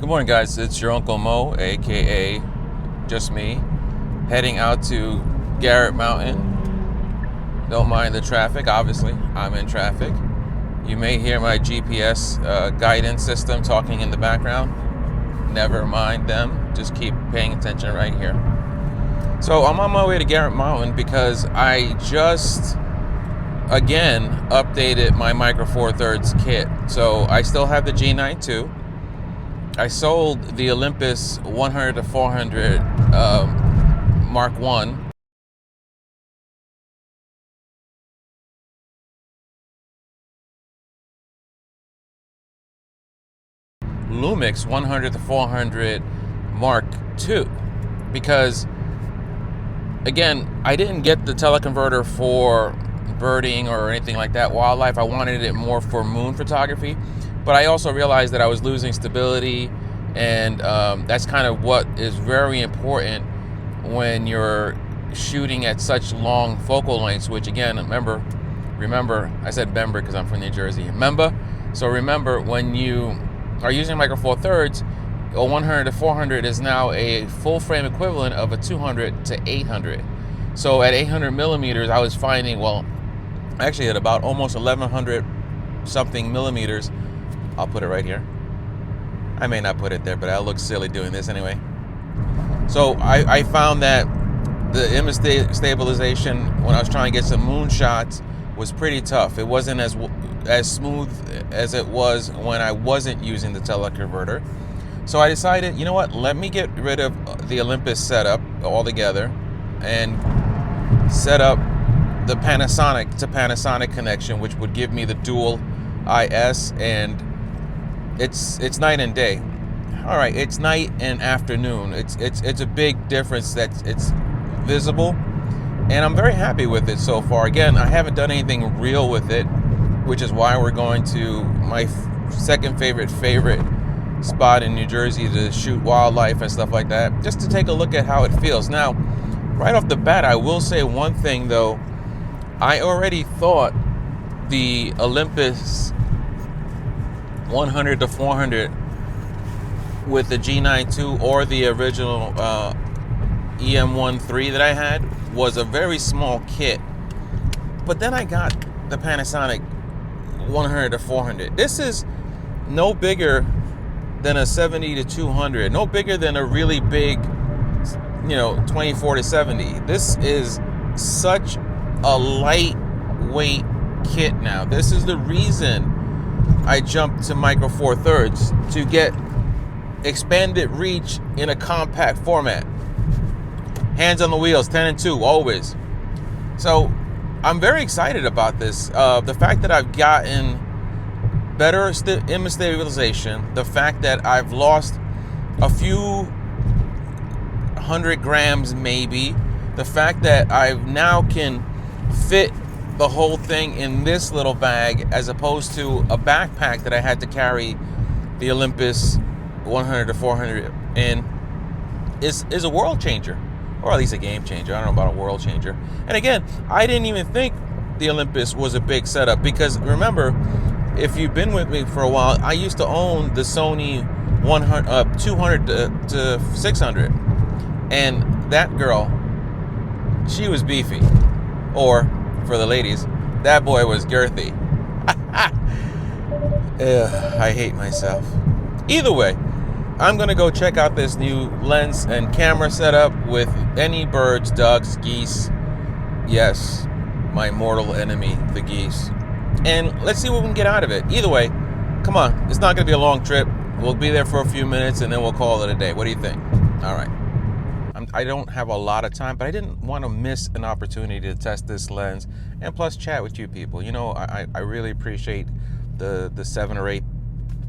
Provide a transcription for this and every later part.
Good morning, guys. It's your Uncle Moe, aka just me, heading out to Garrett Mountain. Don't mind the traffic, obviously. I'm in traffic. You may hear my GPS guidance system talking in the background. Never mind them. Just keep paying attention right here. So I'm on my way to Garrett Mountain because I just, again, updated my Micro Four Thirds kit. So I still have the G9ii. I sold the Olympus 100 to 400 Mark 1. Lumix 100 to 400 Mark 2 because, again, I didn't get the teleconverter for birding or anything like that, wildlife. I wanted it more for moon photography, but I also realized that I was losing stability, and that's kind of what is very important when you're shooting at such long focal lengths, which, again, remember, I said remember because I'm from New Jersey. Remember, when you are using Micro Four Thirds, a 100 to 400 is now a full frame equivalent of a 200 to 800. So at 800 millimeters, I was finding, actually at about almost 1100 something millimeters. I'll put it right here. I may not put it there, but I'll look silly doing this anyway. So I found that the image stabilization when I was trying to get some moon shots was pretty tough. It wasn't as smooth as it was when I wasn't using the teleconverter. So I decided, you know what, let me get rid of the Olympus setup altogether and set up the Panasonic to Panasonic connection, which would give me the dual IS, and it's night and day. All right, it's night and afternoon. It's a big difference that it's visible, and I'm very happy with it so far. Again, I haven't done anything real with it, which is why we're going to my second favorite spot in New Jersey to shoot wildlife and stuff like that, just to take a look at how it feels. Now, right off the bat, I will say one thing though. I already thought the Olympus 100 to 400 with the G9ii or the original EM13 that I had was a very small kit. But then I got the Panasonic 100 to 400. This is no bigger than a 70 to 200, no bigger than a really big, 24 to 70. This is such a lightweight kit now. This is the reason I jumped to Micro Four Thirds, to get expanded reach in a compact format. Hands on the wheels, 10 and 2, always. So I'm very excited about this. The fact that I've gotten better image stabilization, the fact that I've lost a few 100 grams maybe, the fact that I now can fit the whole thing in this little bag as opposed to a backpack that I had to carry the Olympus 100 to 400 in is a world changer, or at least a game changer. I don't know about a world changer. And again, I didn't even think the Olympus was a big setup, because remember, if you've been with me for a while, I used to own the Sony 200 to 600, and that girl, she was beefy. Or, for the ladies, that boy was girthy. I hate myself. Either way, I'm going to go check out this new lens and camera setup with any birds, ducks, geese. Yes, my mortal enemy, the geese. And let's see what we can get out of it. Either way, come on. It's not going to be a long trip. We'll be there for a few minutes, and then we'll call it a day. What do you think? All right. I don't have a lot of time, but I didn't want to miss an opportunity to test this lens and plus chat with you people. I really appreciate the 7 or 8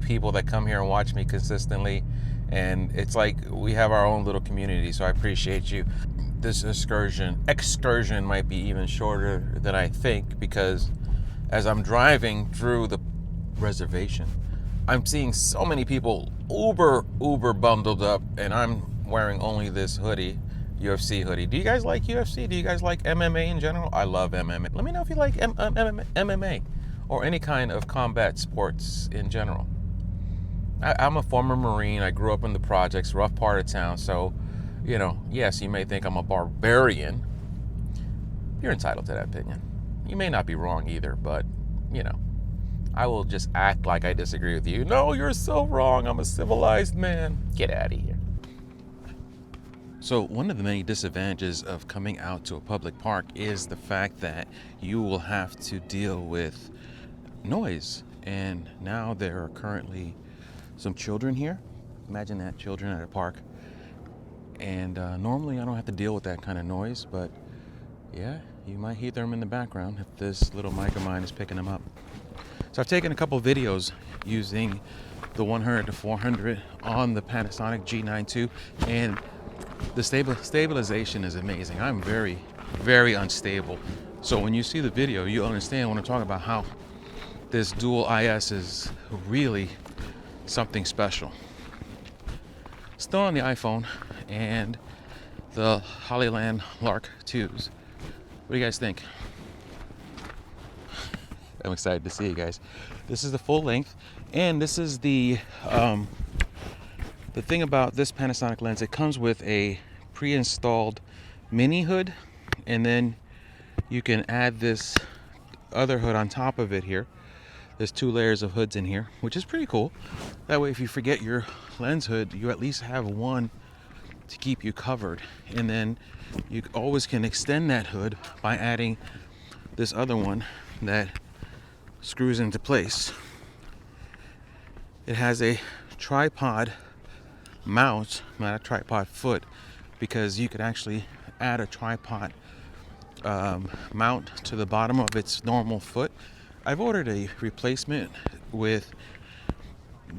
people that come here and watch me consistently, and it's like we have our own little community, so I appreciate you. This excursion might be even shorter than I think, because as I'm driving through the reservation, I'm seeing so many people uber bundled up, and I'm wearing only this hoodie, UFC hoodie. Do you guys like UFC? Do you guys like MMA in general? I love MMA. Let me know if you like MMA or any kind of combat sports in general. I'm a former Marine. I grew up in the projects, rough part of town. So, you know, yes, you may think I'm a barbarian. You're entitled to that opinion. You may not be wrong either, but, you know, I will just act like I disagree with you. No, you're so wrong. I'm a civilized man. Get out of here. So one of the many disadvantages of coming out to a public park is the fact that you will have to deal with noise. And now there are currently some children here. Imagine that, children at a park. And normally I don't have to deal with that kind of noise, but yeah, you might hear them in the background if this little mic of mine is picking them up. So I've taken a couple videos using the 100 to 400 on the Panasonic G9ii, and the stabilization is amazing. I'm very, very unstable. So when you see the video, you understand when I'm talking about how this dual IS is really something special. Still on the iPhone and the Hollyland Lark 2s. What do you guys think? I'm excited to see you guys. This is the full length, and this is the thing about this Panasonic lens. It comes with a pre-installed mini hood, and then you can add this other hood on top of it here. There's 2 layers of hoods in here, which is pretty cool. That way, if you forget your lens hood, you at least have one to keep you covered. And then you always can extend that hood by adding this other one that screws into place. It has a tripod mount, not a tripod foot, because you could actually add a tripod mount to the bottom of its normal foot. I've ordered a replacement with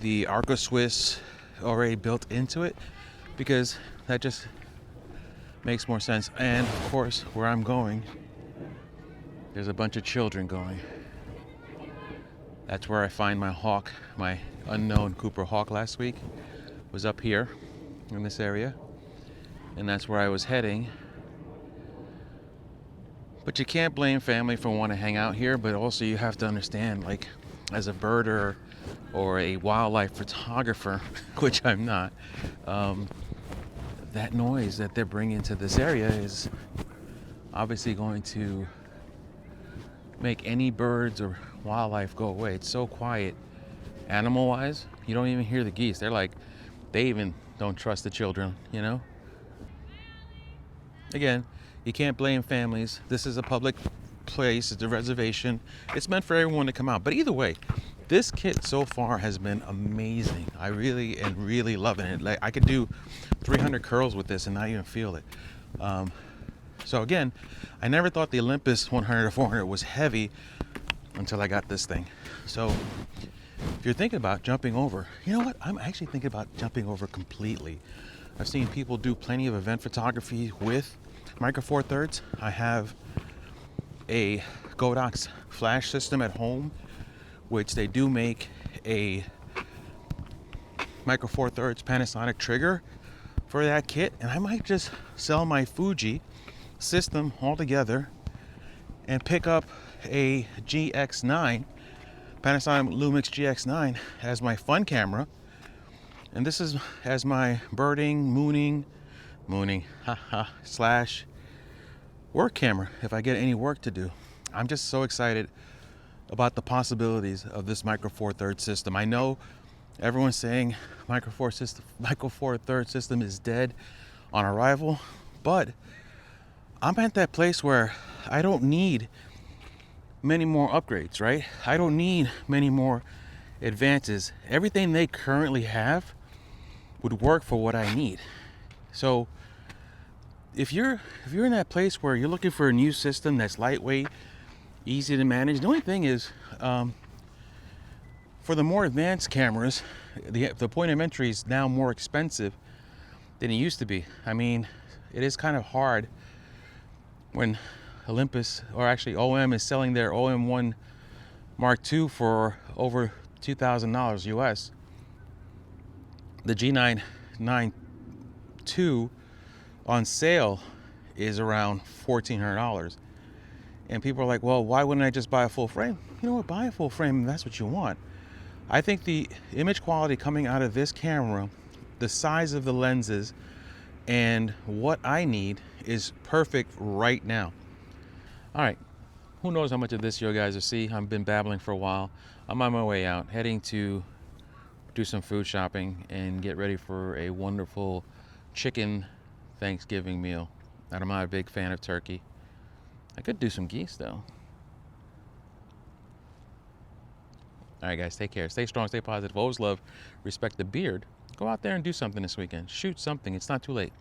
the Arco Swiss already built into it because that just makes more sense. And of course, where I'm going, there's a bunch of children going. That's where I find my hawk, my unknown Cooper hawk last week was up here in this area, and that's where I was heading. But you can't blame family for wanting to hang out here, but also you have to understand, like, as a birder or a wildlife photographer, which I'm not, that noise that they're bringing to this area is obviously going to make any birds or wildlife go away. It's so quiet animal-wise, you don't even hear the geese. They even don't trust the children, you know? Again, you can't blame families. This is a public place. It's a reservation. It's meant for everyone to come out. But either way, this kit so far has been amazing. I really am really loving it. Like, I could do 300 curls with this and not even feel it. So again, I never thought the Olympus 100 or 400 was heavy until I got this thing. So if you're thinking about jumping over, you know what? I'm actually thinking about jumping over completely. I've seen people do plenty of event photography with Micro Four Thirds. I have a Godox flash system at home, which they do make a Micro Four Thirds Panasonic trigger for that kit, and I might just sell my Fuji system altogether and pick up a GX9, Panasonic Lumix GX9 as my fun camera, and this is as my birding, mooning, slash work camera if I get any work to do. I'm just so excited about the possibilities of this Micro Four Thirds system. I know everyone's saying Micro Four Thirds system is dead on arrival, but I'm at that place where I don't need many more upgrades, right? I don't need many more advances. Everything they currently have would work for what I need. So if you're in that place where you're looking for a new system that's lightweight, easy to manage, the only thing is for the more advanced cameras, the point of entry is now more expensive than it used to be. I mean, it is kind of hard when Olympus, or actually OM, is selling their OM1 Mark II for over $2,000 US. The G9ii on sale is around $1,400. And people are like, well, why wouldn't I just buy a full frame? You know what, buy a full frame if that's what you want. I think the image quality coming out of this camera, the size of the lenses, and what I need is perfect right now. All right, who knows how much of this you guys will see. I've been babbling for a while. I'm on my way out, heading to do some food shopping and get ready for a wonderful chicken Thanksgiving meal. And I'm not a big fan of turkey. I could do some geese though. All right, guys, take care. Stay strong, stay positive. Always love, respect the beard. Go out there and do something this weekend. Shoot something. It's not too late.